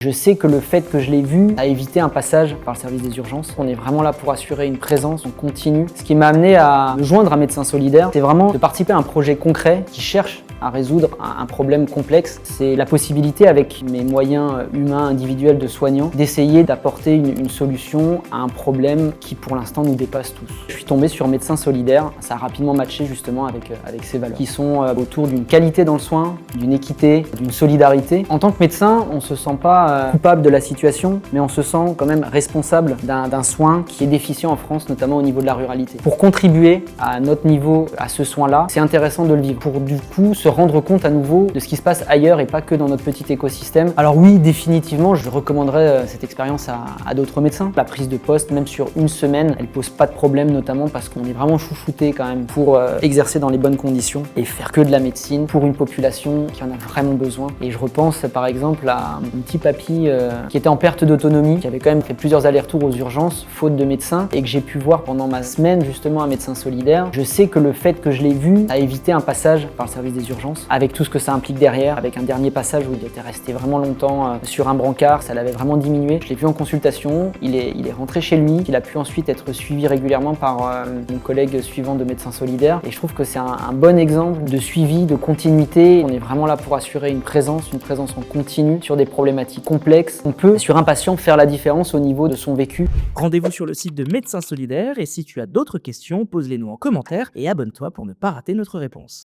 Je sais que le fait que je l'ai vu a évité un passage par le service des urgences. On est vraiment là pour assurer une présence en continu. Ce qui m'a amené à me joindre à Médecins Solidaires, c'est vraiment de participer à un projet concret qui cherche à résoudre un problème complexe. C'est la possibilité, avec mes moyens humains individuels de soignants, d'essayer d'apporter une solution à un problème qui pour l'instant nous dépasse tous. Je suis tombé sur Médecins Solidaires, ça a rapidement matché justement avec ces valeurs qui sont autour d'une qualité dans le soin, d'une équité, d'une solidarité. En tant que médecin, on ne se sent pas coupable de la situation, mais on se sent quand même responsable d'un soin qui est déficient en France, notamment au niveau de la ruralité. Pour contribuer à notre niveau à ce soin-là, c'est intéressant de le vivre, pour du coup se rendre compte à nouveau de ce qui se passe ailleurs et pas que dans notre petit écosystème. Alors oui, définitivement, je recommanderais cette expérience à d'autres médecins. La prise de poste, même sur une semaine, elle pose pas de problème, notamment parce qu'on est vraiment chouchouté quand même pour exercer dans les bonnes conditions et faire que de la médecine pour une population qui en a vraiment besoin. Et je repense par exemple à un petit papy qui était en perte d'autonomie, qui avait quand même fait plusieurs allers-retours aux urgences, faute de médecin, et que j'ai pu voir pendant ma semaine justement à Médecins Solidaires. Je sais que le fait que je l'ai vu a évité un passage par le service des urgences, avec tout ce que ça implique derrière, avec un dernier passage où il était resté vraiment longtemps sur un brancard, ça l'avait vraiment diminué. Je l'ai vu en consultation, il est rentré chez lui, il a pu ensuite être suivi régulièrement par mon collègue suivant de Médecins Solidaires, et je trouve que c'est un bon exemple de suivi, de continuité. On est vraiment là pour assurer une présence en continu sur des problématiques complexes. On peut, sur un patient, faire la différence au niveau de son vécu. Rendez-vous sur le site de Médecins Solidaires et si tu as d'autres questions, pose-les nous en commentaire et abonne-toi pour ne pas rater notre réponse.